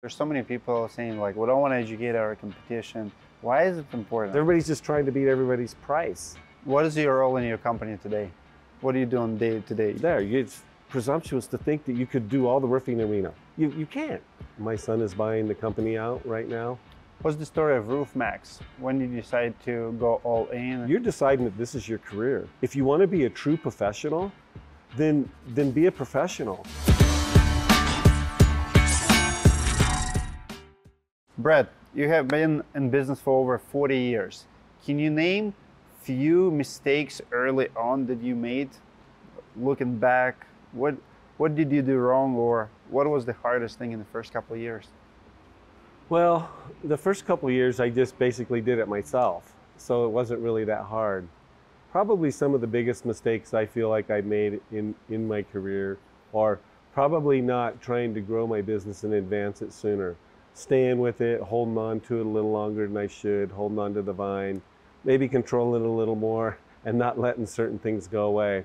There's so many people saying like, we don't want to educate our competition. Why is it important? Everybody's just trying to beat everybody's price. What is your role in your company today? What are you doing day to day? It's presumptuous to think that you could do all the roofing in Reno. You can't. My son is buying the company out right now. What's the story of Maxx? When did you decide to go all in? You're deciding that this is your career. If you want to be a true professional, then be a professional. Brett, you have been in business for over 40 years. Can you name few mistakes early on that you made? Looking back, what did you do wrong, or what was the hardest thing in the first couple of years? Well, the first couple of years I just basically did it myself, so it wasn't really that hard. Probably some of the biggest mistakes I feel like I made in my career are probably not trying to grow my business and advance it sooner. Staying with it, holding on to it a little longer than I should, holding on to the vine, maybe controlling it a little more and not letting certain things go away.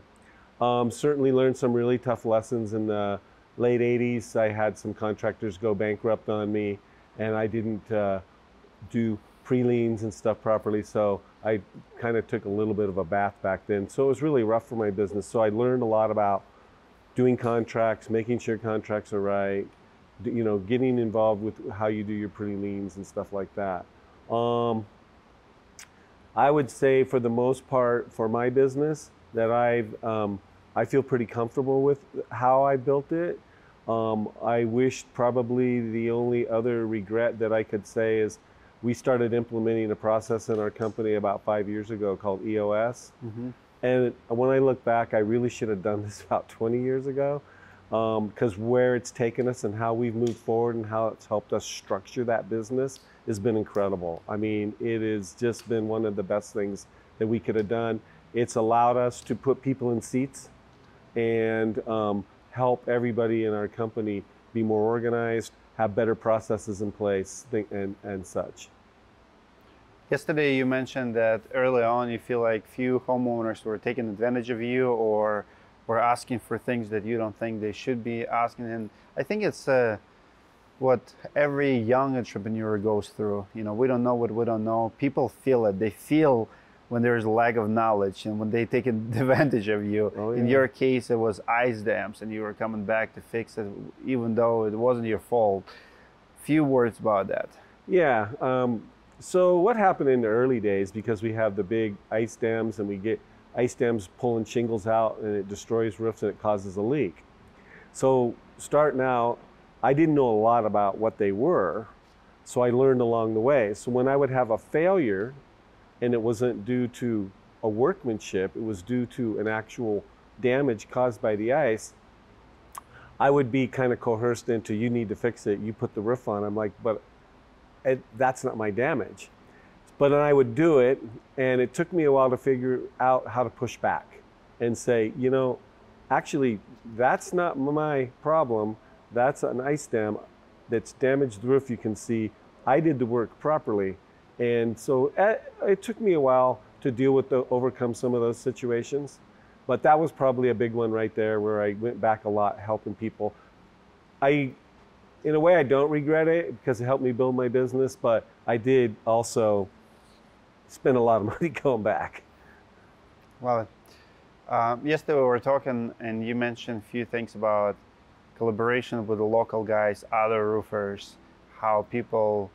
Certainly learned some really tough lessons in the late 80s. I had some contractors go bankrupt on me, and I didn't do pre-liens and stuff properly, so I kind of took a little bit of a bath back then. So it was really rough for my business. So I learned a lot about doing contracts, making sure contracts are right, you know, getting involved with how you do your pre-liens and stuff like that. I would say for the most part for my business that I feel pretty comfortable with how I built it. I wish probably the only other regret that I could say is we started implementing a process in our company about 5 years ago called EOS. Mm-hmm. And when I look back, I really should have done this about 20 years ago, because where it's taken us and how we've moved forward and how it's helped us structure that business has been incredible. I mean, it has just been one of the best things that we could have done. It's allowed us to put people in seats and help everybody in our company be more organized, have better processes in place, and such. Yesterday you mentioned that early on you feel like few homeowners were taking advantage of you or were asking for things that you don't think they should be asking. And I think it's what every young entrepreneur goes through. You know, we don't know what we don't know. People feel it. They feel when there's a lack of knowledge and when they take advantage of you. Oh, yeah. In your case, it was ice dams and you were coming back to fix it even though it wasn't your fault. Few words about that. Yeah. So what happened in the early days, because we have the big ice dams and we get ice dams pulling shingles out and it destroys roofs and it causes a leak. So starting out, I didn't know a lot about what they were, so I learned along the way. So when I would have a failure and it wasn't due to a workmanship, it was due to an actual damage caused by the ice, I would be kind of coerced into, you need to fix it, you put the roof on. I'm like, but that's not my damage. But then I would do it, and it took me a while to figure out how to push back and say, you know, actually, that's not my problem. That's an ice dam that's damaged the roof. You can see I did the work properly. And so it took me a while to overcome some of those situations. But that was probably a big one right there where I went back a lot helping people. In a way, I don't regret it because it helped me build my business, but I did also spend a lot of money going back. Well, yesterday we were talking and you mentioned a few things about collaboration with the local guys, other roofers, how people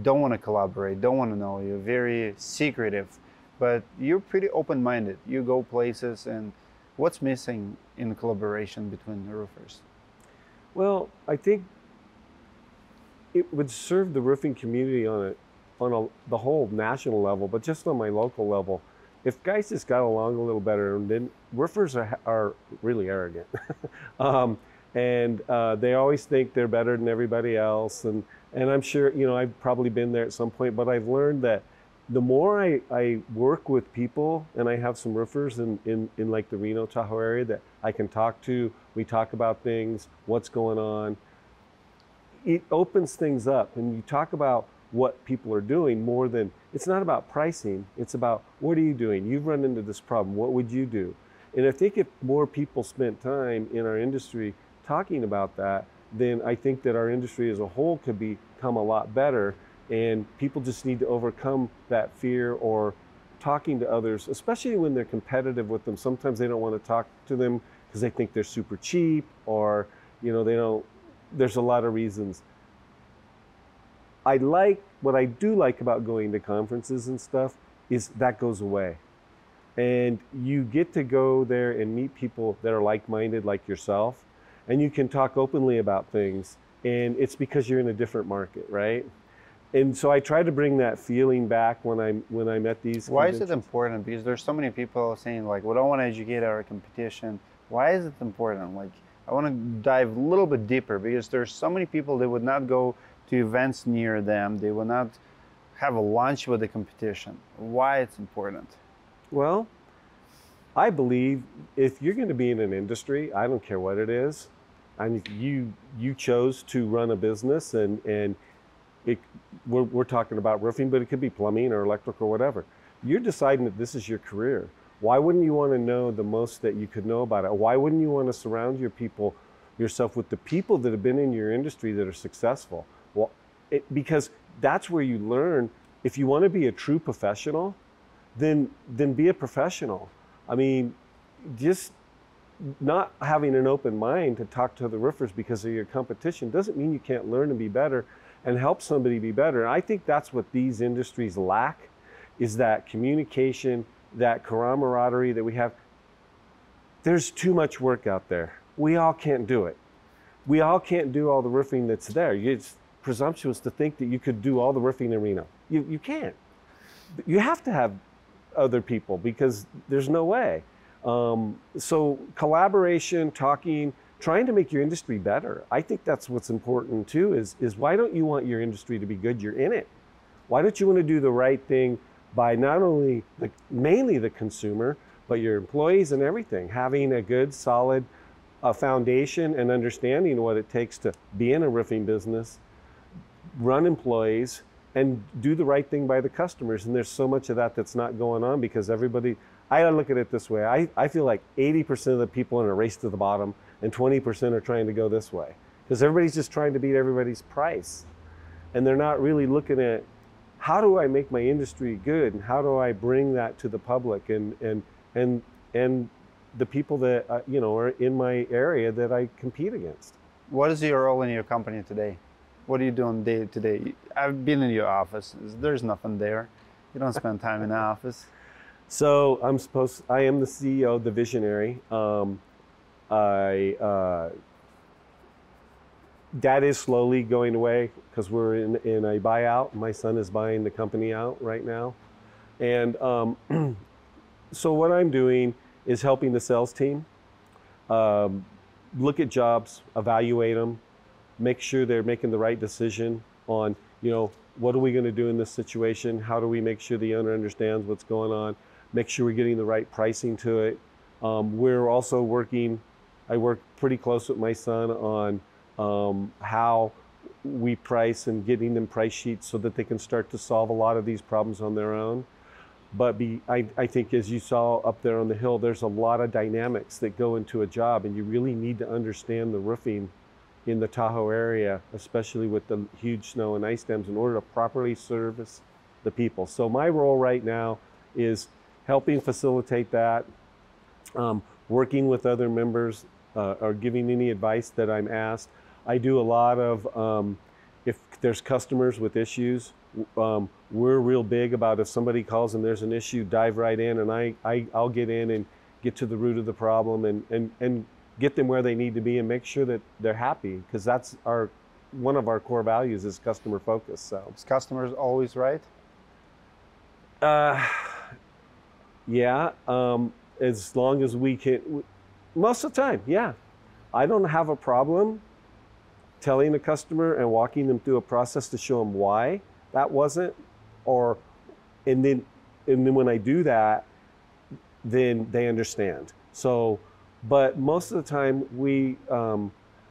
don't want to collaborate, don't want to know you, very secretive, but you're pretty open-minded. You go places, and what's missing in the collaboration between the roofers? Well, I think it would serve the roofing community on the whole national level, but just on my local level. If guys just got along a little better, then roofers are really arrogant. And they always think they're better than everybody else. And I'm sure, you know, I've probably been there at some point, but I've learned that the more I work with people, and I have some roofers in like the Reno, Tahoe area that I can talk to, we talk about things, what's going on. It opens things up, and you talk about what people are doing more than, it's not about pricing, it's about what are you doing? You've run into this problem, what would you do? And I think if more people spent time in our industry talking about that, then I think that our industry as a whole could become a lot better. And people just need to overcome that fear or talking to others, especially when they're competitive with them. Sometimes they don't want to talk to them because they think they're super cheap, or they don't. There's a lot of reasons. What I do like about going to conferences and stuff is that goes away. And you get to go there and meet people that are like-minded like yourself, and you can talk openly about things, and it's because you're in a different market, right? And so I try to bring that feeling back when I'm at these Why is it important? Because there's so many people saying like, we don't want to educate our competition. Why is it important? Like, I want to dive a little bit deeper, because there's so many people that would not go to events near them. They will not have a lunch with the competition. Why it's important? Well, I believe if you're going to be in an industry, I don't care what it is, and you chose to run a business, and we're talking about roofing, but it could be plumbing or electric or whatever. You're deciding that this is your career. Why wouldn't you want to know the most that you could know about it? Why wouldn't you want to surround yourself with the people that have been in your industry that are successful? Well, because that's where you learn. If you want to be a true professional, then be a professional. I mean, just not having an open mind to talk to other roofers because of your competition doesn't mean you can't learn and be better and help somebody be better. And I think that's what these industries lack, is that communication, that camaraderie that we have. There's too much work out there. We all can't do it. We all can't do all the roofing that's there. It's presumptuous to think that you could do all the roofing in Reno. You can't. You have to have other people, because there's no way. So collaboration, talking, trying to make your industry better. I think that's what's important too, is why don't you want your industry to be good? You're in it. Why don't you want to do the right thing by not only mainly the consumer, but your employees and everything, having a good, solid foundation and understanding what it takes to be in a roofing business, run employees, and do the right thing by the customers. And there's so much of that that's not going on, because everybody, I look at it this way. I feel like 80% of the people are in a race to the bottom, and 20% are trying to go this way, because everybody's just trying to beat everybody's price. And they're not really looking at, how do I make my industry good, and how do I bring that to the public and the people that are in my area that I compete against. What is your role in your company today? What are you doing day to day? I've been in your office. There's nothing there. You don't spend time in the office. So I am the CEO, the visionary. That is slowly going away because we're in a buyout. My son is buying the company out right now. And so what I'm doing is helping the sales team look at jobs, evaluate them, make sure they're making the right decision on, what are we going to do in this situation? How do we make sure the owner understands what's going on? Make sure we're getting the right pricing to it. We're also I work pretty close with my son on how we price and getting them price sheets so that they can start to solve a lot of these problems on their own. But I think, as you saw up there on the hill, there's a lot of dynamics that go into a job, and you really need to understand the roofing in the Tahoe area, especially with the huge snow and ice dams, in order to properly service the people. So my role right now is helping facilitate that, working with other members, or giving any advice that I'm asked. I do a lot of, if there's customers with issues, we're real big about, if somebody calls and there's an issue, dive right in, and I'll get in and get to the root of the problem and get them where they need to be and make sure that they're happy, because that's one of our core values is customer focus. So is customers always right? Yeah, as long as we can, most of the time, yeah. I don't have a problem telling a customer and walking them through a process to show them why that wasn't, and then when I do that, then they understand. So, but most of the time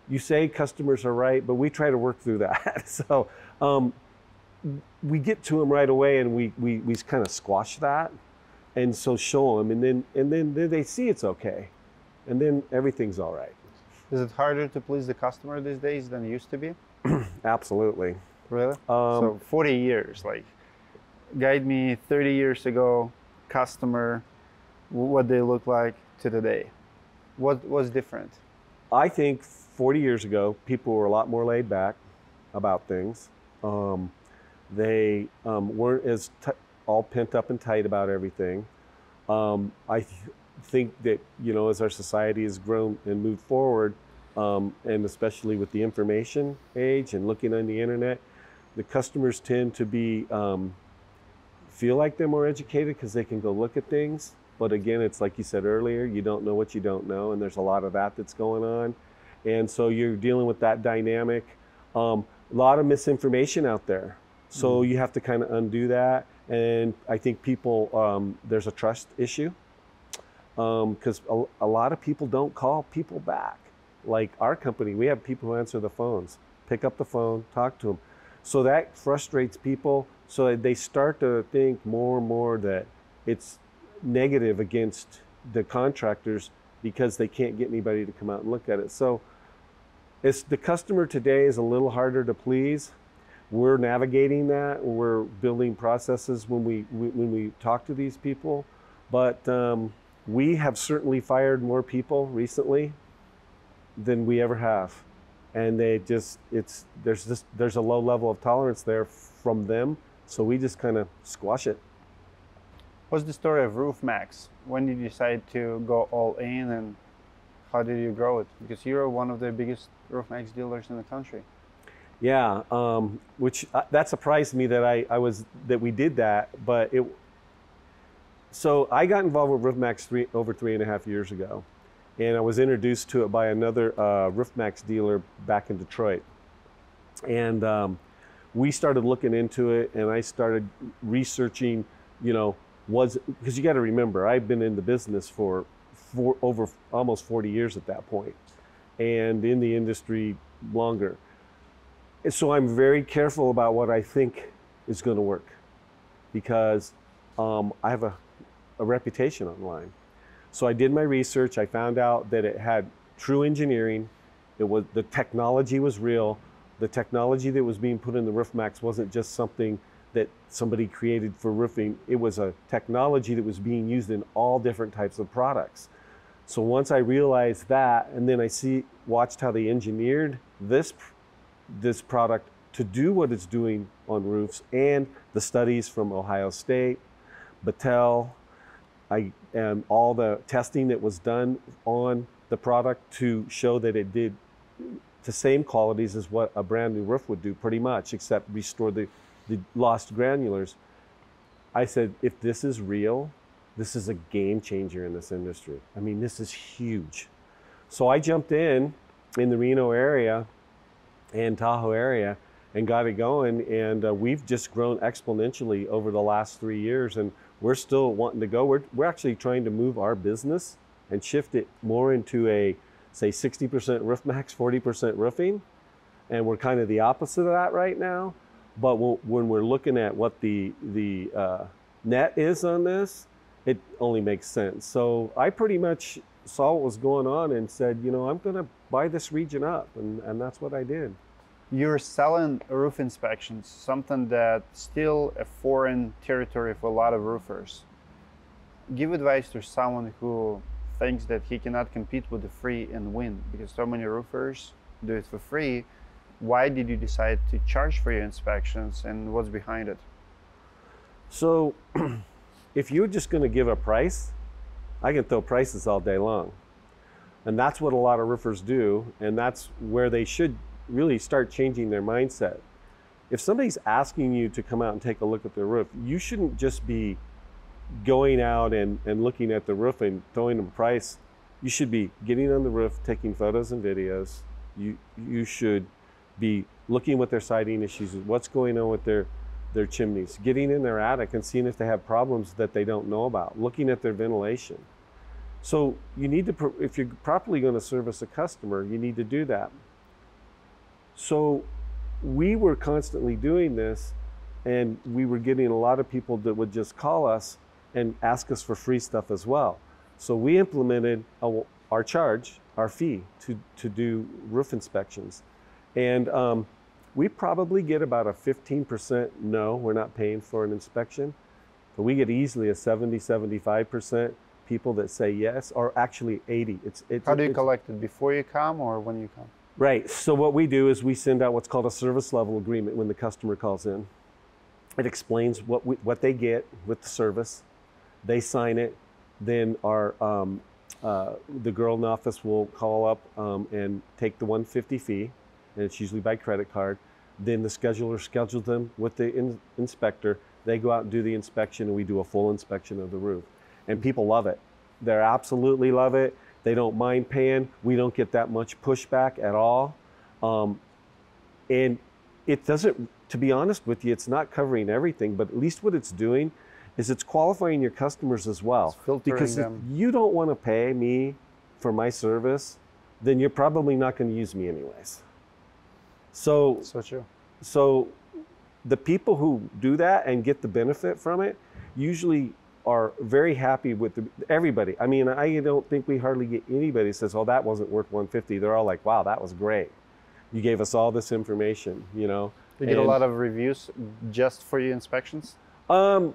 you say customers are right, but we try to work through that. So we get to them right away, and we kind of squash that, and so show them, and then they see it's okay, and then everything's all right. Is it harder to please the customer these days than it used to be? Absolutely. Really? So 40 years, like, guide me 30 years ago, customer, what they look like to today. What was different? I think 40 years ago, people were a lot more laid back about things. They weren't as all pent up and tight about everything. I think that, you know, as our society has grown and moved forward, and especially with the information age and looking on the internet, the customers tend to be feel like they're more educated because they can go look at things. But again, it's like you said earlier, you don't know what you don't know, and there's a lot of that that's going on. And so you're dealing with that dynamic. A lot of misinformation out there. So you have to kind of undo that. And I think people, there's a trust issue because a lot of people don't call people back. Like our company, we have people who answer the phones, pick up the phone, talk to them. So that frustrates people. So they start to think more and more that it's negative against the contractors because they can't get anybody to come out and look at it. So the customer today is a little harder to please. We're navigating that. We're building processes when we talk to these people. But we have certainly fired more people recently than we ever have. And there's a low level of tolerance there from them. So we just kind of squash it. What's the story of Maxx? When did you decide to go all in, and how did you grow it? Because you're one of the biggest Maxx dealers in the country. Yeah, which that surprised me that we did that. But so I got involved with Maxx over 3.5 years ago, and I was introduced to it by another Maxx dealer back in Detroit, and we started looking into it, and I started researching, you know, because you got to remember, I've been in the business for over almost 40 years at that point, and in the industry longer. And so I'm very careful about what I think is going to work, because I have a reputation online. So I did my research. I found out that it had true engineering. The technology was real. The technology that was being put in the Maxx wasn't just something that somebody created for roofing. It was a technology that was being used in all different types of products. So once I realized that, and then I watched how they engineered this product to do what it's doing on roofs, and the studies from Ohio State, Battelle, and all the testing that was done on the product to show that it did the same qualities as what a brand new roof would do, pretty much, except restore the lost granulars. I said, if this is real, this is a game changer in this industry. I mean, this is huge. So I jumped in the Reno area and Tahoe area and got it going, and we've just grown exponentially over the last 3 years, and we're still wanting to go. We're actually trying to move our business and shift it more into a, say, 60% Maxx, 40% roofing, and we're kind of the opposite of that right now. But when we're looking at what the net is on this, it only makes sense. So I pretty much saw what was going on and said, you know, I'm going to buy this region up, and that's what I did. You're selling roof inspections, something that's still a foreign territory for a lot of roofers. Give advice to someone who thinks that he cannot compete with the free and win, because so many roofers do it for free. Why did you decide to charge for your inspections, and what's behind it? So if you're just going to give a price, I can throw prices all day long. And that's what a lot of roofers do, and that's where they should really start changing their mindset. If somebody's asking you to come out and take a look at their roof, you shouldn't just be going out and looking at the roof and throwing them a price. You should be getting on the roof, taking photos and videos. You should be looking what their siding issues is, what's going on with their chimneys, getting in their attic and seeing if they have problems that they don't know about, looking at their ventilation. So you need to, if you're properly going to service a customer, you need to do that. So we were constantly doing this, and we were getting a lot of people that would just call us and ask us for free stuff as well. So we implemented our charge our fee to do roof inspections. And we probably get about a 15% no, we're not paying for an inspection. But we get easily a 70-75% people that say yes, or actually 80. How do you collect it? Before you come or when you come? Right. So what we do is we send out what's called a service level agreement when the customer calls in. It explains what they get with the service. They sign it. Then the girl in the office will call up and take the $150 fee, and it's usually by credit card. Then the scheduler schedules them with the inspector. They go out and do the inspection, and we do a full inspection of the roof. And people love it. They absolutely love it. They don't mind paying. We don't get that much pushback at all. And it doesn't, to be honest with you, it's not covering everything, but at least what it's doing is it's qualifying your customers as well. Because if you don't want to pay me for my service, then you're probably not going to use me anyways. So true. So the people who do that and get the benefit from it usually are very happy with everybody. I mean, I don't think we hardly get anybody that says, oh, that wasn't worth $150. They're all like, wow, that was great. You gave us all this information, you know. You get a lot of reviews just for your inspections? You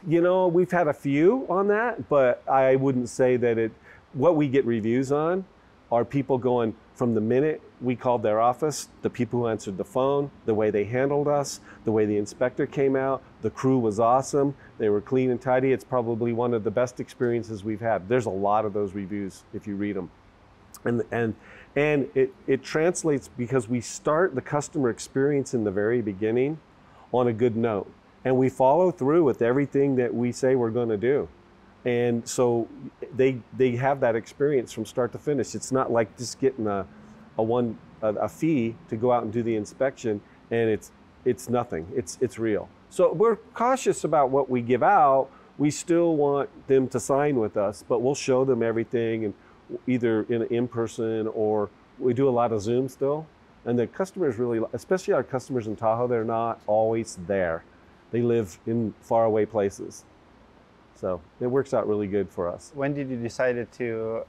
know, we've had a few on that, but I wouldn't say that what we get reviews on are people going from the minute we called their office, the people who answered the phone, the way they handled us, the way the inspector came out, the crew was awesome, they were clean and tidy. It's probably one of the best experiences we've had. There's a lot of those reviews if you read them. And it translates because we start the customer experience in the very beginning on a good note. And we follow through with everything that we say we're going to do. And so they have that experience from start to finish. It's not like just getting a fee to go out and do the inspection and it's nothing. It's real. So we're cautious about what we give out. We still want them to sign with us, but we'll show them everything, and either in person, or we do a lot of Zoom still. And the customers really, especially our customers in Tahoe, they're not always there. They live in faraway places. So it works out really good for us. When did you decide to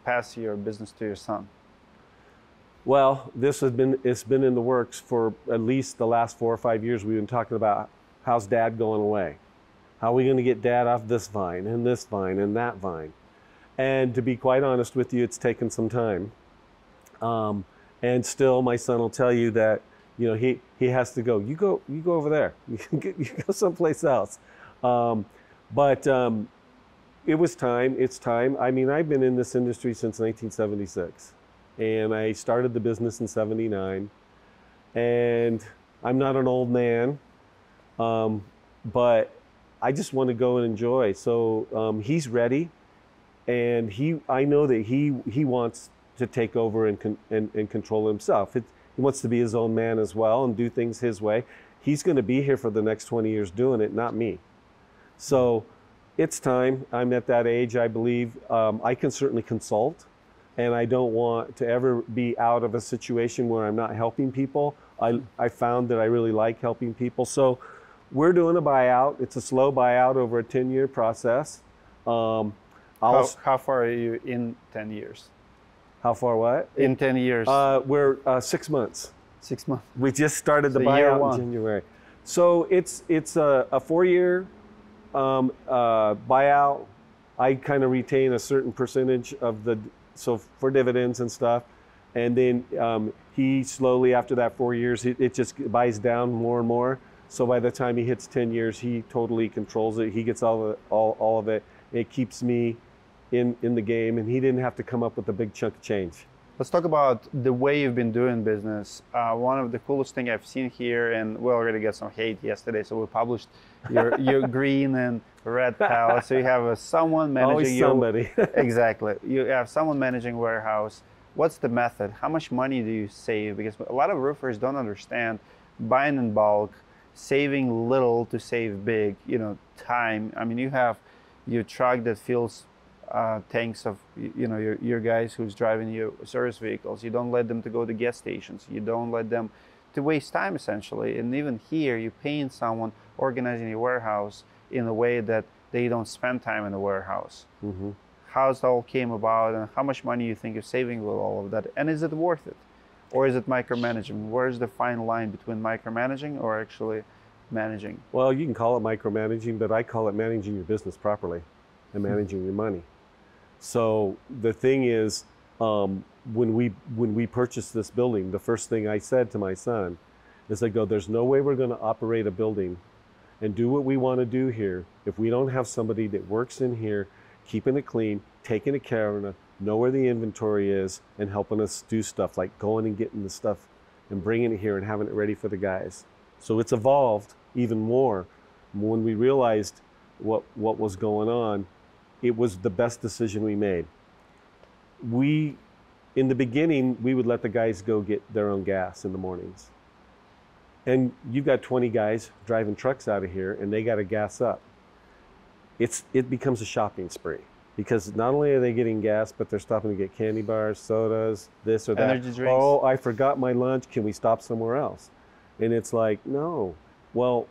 pass your business to your son? Well, it's been in the works for at least the last 4 or 5 years. We've been talking about, how's Dad going away? How are we going to get Dad off this vine and this vine and that vine? And to be quite honest with you, it's taken some time. And still, my son will tell you that, you know, he has to go. You go over there. You go someplace else. But it was time. It's time. I mean, I've been in this industry since 1976, and I started the business in '79. And I'm not an old man, but I just want to go and enjoy. So he's ready, and I know that he wants to take over and control himself. He wants to be his own man as well and do things his way. He's going to be here for the next 20 years doing it, not me. So it's time. I'm at that age, I believe. I can certainly consult, and I don't want to ever be out of a situation where I'm not helping people. I found that I really like helping people. So we're doing a buyout. It's a slow buyout over a 10-year process. How far are you in 10 years? How far what? In 10 years. We're 6 months. 6 months. We just started the buyout in January. So it's a 4-year buyout. I kind of retain a certain percentage of for dividends and stuff. And then he slowly, after that 4 years, it just buys down more and more. So by the time he hits 10 years, he totally controls it. He gets all of it. It keeps me in the game, and he didn't have to come up with a big chunk of change. Let's talk about the way you've been doing business. One of the coolest things I've seen here, and we already got some hate yesterday, so we published your green and red palette. So you have someone managing Always somebody. Exactly. You have someone managing warehouse. What's the method? How much money do you save? Because a lot of roofers don't understand buying in bulk, saving little to save big, time. I mean, you have your truck that fills tanks of your guys who's driving your service vehicles. You don't let them to go to gas stations. You don't let them to waste time, essentially. And even here, you're paying someone organizing your warehouse in a way that they don't spend time in the warehouse. Mm-hmm. how it all came about and how much money you think you're saving with all of that, and is it worth it, or is it micromanaging? Where's the fine line between micromanaging or actually managing? Well, you can call it micromanaging, but I call it managing your business properly and managing your money. So the thing is, when we purchased this building, the first thing I said to my son is, I go, there's no way we're going to operate a building and do what we want to do here if we don't have somebody that works in here, keeping it clean, taking care of it, know where the inventory is, and helping us do stuff like going and getting the stuff and bringing it here and having it ready for the guys. So it's evolved even more. When we realized what was going on, it was the best decision we made. In the beginning, we would let the guys go get their own gas in the mornings. And you've got 20 guys driving trucks out of here, and they got to gas up. It becomes a shopping spree, because not only are they getting gas, but they're stopping to get candy bars, sodas, this or that. Energy drinks. Oh, I forgot my lunch. Can we stop somewhere else? And it's like, no. Well,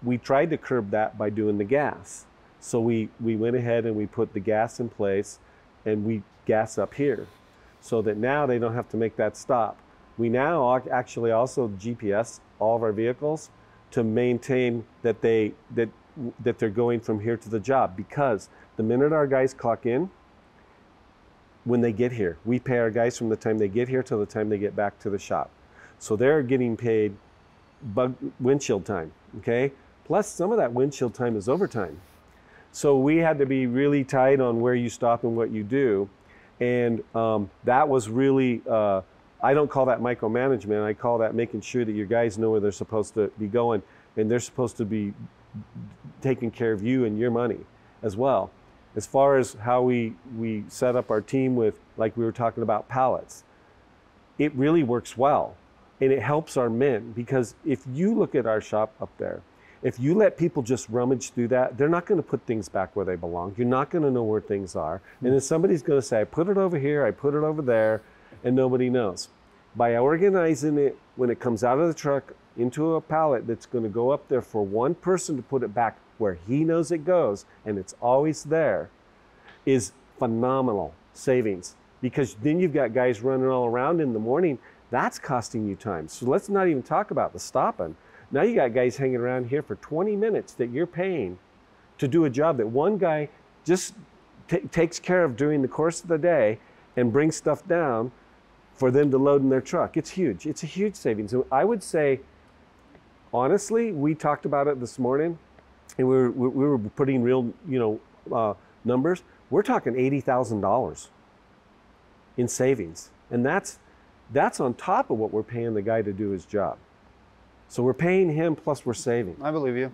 we tried to curb that by doing the gas. So we went ahead and we put the gas in place, and we gas up here, so that now they don't have to make that stop. We now actually also GPS all of our vehicles to maintain that they're going from here to the job, because the minute our guys clock in, when they get here, we pay our guys from the time they get here till the time they get back to the shop. So they're getting paid windshield time, okay? Plus some of that windshield time is overtime. So we had to be really tight on where you stop and what you do. And that was really, I don't call that micromanagement. I call that making sure that your guys know where they're supposed to be going, and they're supposed to be taking care of you and your money as well. As far as how we set up our team with, like we were talking about, pallets, it really works well. And it helps our men, because if you look at our shop up there, if you let people just rummage through that, they're not going to put things back where they belong. You're not going to know where things are. And then somebody's going to say, I put it over here, I put it over there, and nobody knows. By organizing it when it comes out of the truck into a pallet that's going to go up there for one person to put it back where he knows it goes, and it's always there, is phenomenal savings. Because then you've got guys running all around in the morning. That's costing you time. So let's not even talk about the stopping. Now you got guys hanging around here for 20 minutes that you're paying to do a job that one guy just takes care of during the course of the day and brings stuff down for them to load in their truck. It's huge. It's a huge savings. So I would say, honestly, we talked about it this morning, and we were putting real, numbers. We're talking $80,000 in savings, and that's on top of what we're paying the guy to do his job. So we're paying him plus we're saving. I believe you.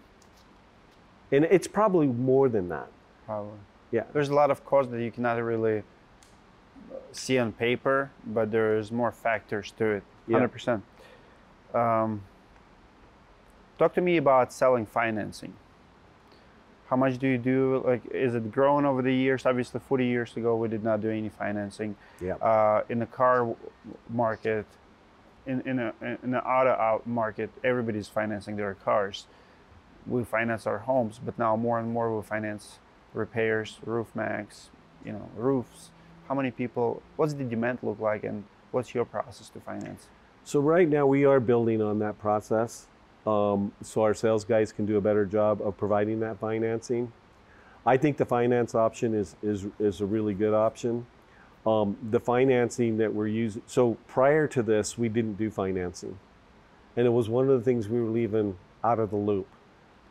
And it's probably more than that. Probably. Yeah. There's a lot of costs that you cannot really see on paper, but there's more factors to it. 100%. Talk to me about selling financing. How much do you do? Like, is it grown over the years? Obviously, 40 years ago, we did not do any financing. Yeah. In the car market, in the auto market, everybody's financing their cars. We finance our homes, but now more and more we finance repairs, roof Maxx, roofs. How many people? What's the demand look like, and what's your process to finance? So right now we are building on that process. So our sales guys can do a better job of providing that financing. I think the finance option is a really good option. The financing that we're using, so prior to this, we didn't do financing. And it was one of the things we were leaving out of the loop.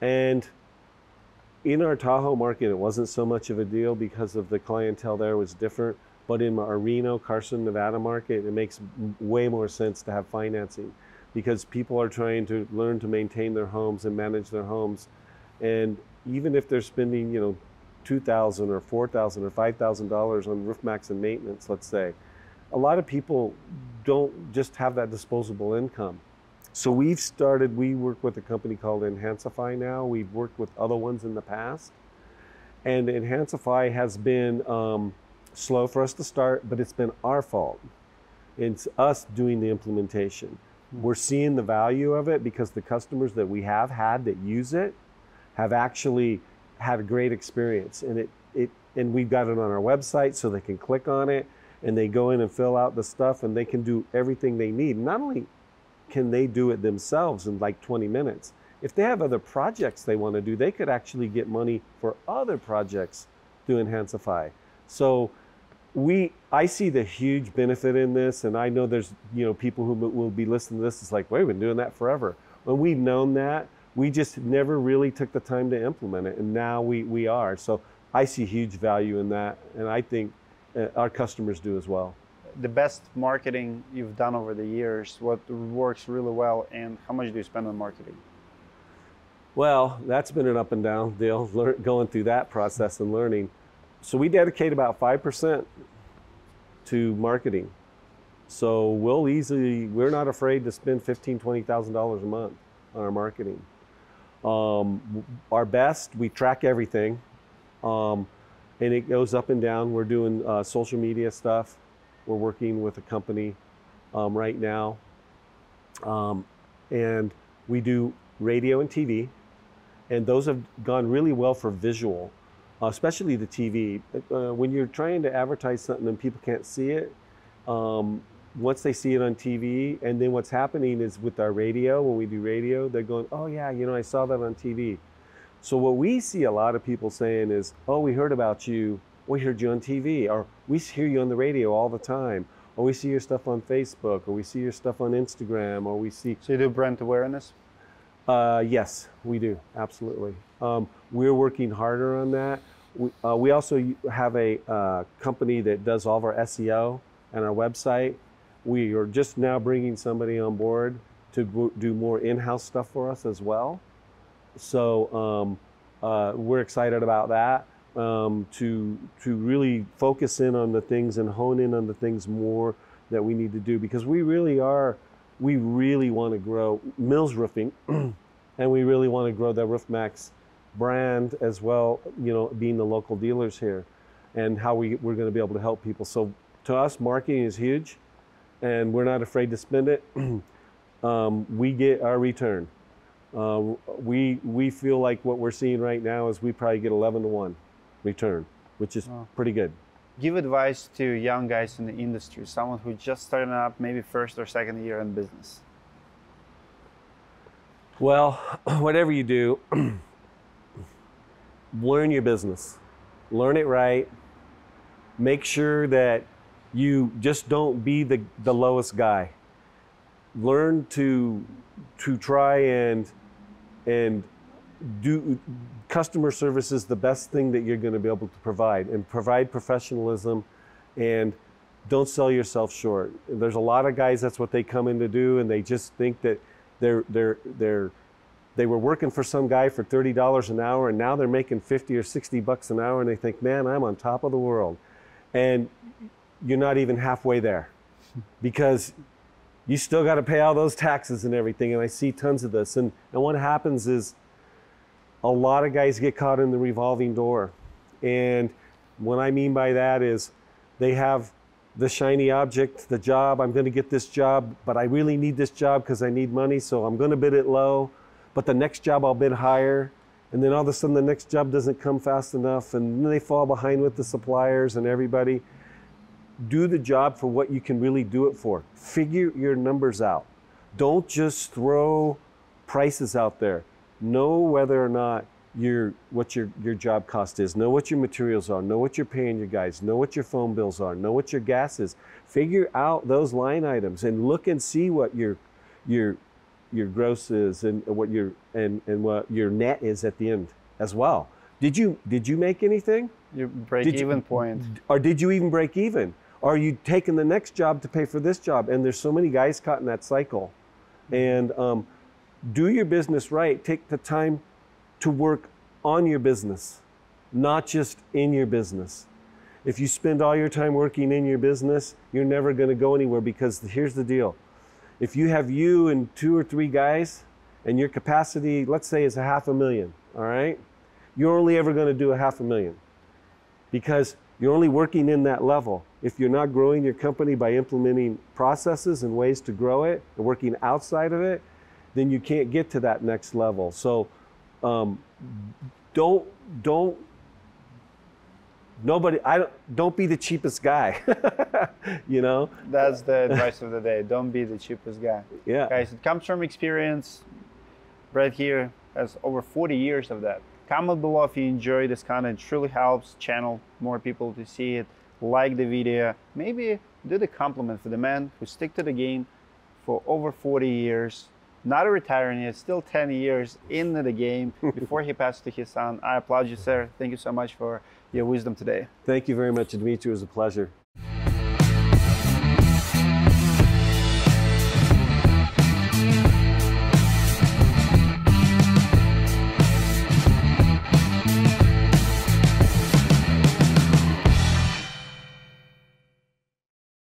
And in our Tahoe market, it wasn't so much of a deal because of the clientele there was different. But in our Reno, Carson, Nevada market, it makes way more sense to have financing, because people are trying to learn to maintain their homes and manage their homes. And even if they're spending, $2,000 or $4,000 or $5,000 on roof Maxx and maintenance, let's say, a lot of people don't just have that disposable income. So we work with a company called Enhancify now. We've worked with other ones in the past. And Enhancify has been slow for us to start, but it's been our fault. It's us doing the implementation. We're seeing the value of it because the customers that we have had that use it have actually had a great experience, and and we've got it on our website so they can click on it and they go in and fill out the stuff and they can do everything they need. Not only can they do it themselves in like 20 minutes, if they have other projects they want to do, they could actually get money for other projects through Enhancify. So I see the huge benefit in this, and I know there's people who will be listening to this. It's like, wait, we've been doing that forever. When we've known that, we just never really took the time to implement it, and now we are. So I see huge value in that, and I think our customers do as well. The best marketing you've done over the years, what works really well, and how much do you spend on marketing? Well, that's been an up and down deal, going through that process and learning. So we dedicate about 5% to marketing. So we're not afraid to spend $15,000, $20,000 a month on our marketing. Our best, we track everything, and it goes up and down. We're doing social media stuff. We're working with a company right now, and we do radio and TV, and those have gone really well for visual. Especially the TV. When you're trying to advertise something and people can't see it, once they see it on TV, and then what's happening is with our radio, when we do radio, they're going, oh yeah, I saw that on TV. So what we see a lot of people saying is, oh, we heard about you, we heard you on TV, or we hear you on the radio all the time, or we see your stuff on Facebook, or we see your stuff on Instagram, or we see... So you do brand awareness? Yes, we do, absolutely. We're working harder on that. We also have a company that does all of our SEO and our website. We are just now bringing somebody on board to do more in-house stuff for us as well. So we're excited about that, to really focus in on the things and hone in on the things more that we need to do, because we really want to grow Mills Roofing and we really want to grow the Roof Maxx brand as well, being the local dealers here, and how we're going to be able to help people. So to us, marketing is huge, and we're not afraid to spend it. We get our return. We feel like what we're seeing right now is we probably get 11-to-1 return, which is pretty good. Give advice to young guys in the industry, someone who just started up, maybe first or second year in business. Well, whatever you do, learn your business, learn it right, make sure that you just don't be the lowest guy. Learn to try and do customer service is the best thing that you're going to be able to provide, and provide professionalism, and don't sell yourself short. There's a lot of guys, that's what they come in to do, and they just think that they were working for some guy for $30 an hour, and now they're making 50 or 60 bucks an hour, and they think, man, I'm on top of the world. And you're not even halfway there, because you still got to pay all those taxes and everything. And I see tons of this. And what happens is a lot of guys get caught in the revolving door. And what I mean by that is they have the shiny object, the job. I'm going to get this job, but I really need this job because I need money. So I'm going to bid it low, but the next job I'll bid higher. And then all of a sudden the next job doesn't come fast enough. And then they fall behind with the suppliers and everybody. Do the job for what you can really do it for. Figure your numbers out. Don't just throw prices out there. Know whether or not what your job cost is. Know what your materials are. Know what you're paying your guys. Know what your phone bills are. Know what your gas is. Figure out those line items and look and see what your gross is, and what your net is at the end as well. Did you make anything? Your break-even point. Or did you even break even? Are you taking the next job to pay for this job? And there's so many guys caught in that cycle. And do your business right. Take the time to work on your business, not just in your business. If you spend all your time working in your business, you're never going to go anywhere, because here's the deal. If you have you and 2 or 3 guys, and your capacity, let's say, is $500,000, all right? You're only ever going to do $500,000, because you're only working in that level. If you're not growing your company by implementing processes and ways to grow it and working outside of it, then you can't get to that next level. So don't don't be the cheapest guy. You know? That's the advice of the day. Don't be the cheapest guy. Yeah. Guys, it comes from experience. Brett here has over 40 years of that. Comment below if you enjoy this content. It truly helps channel more people to see it. Like the video. Maybe do the compliment for the man who stick to the game for over 40 years. Not retiring yet, still 10 years into the game before he passed to his son. I applaud you, sir. Thank you so much for your wisdom today. Thank you very much, Dmitry. It was a pleasure.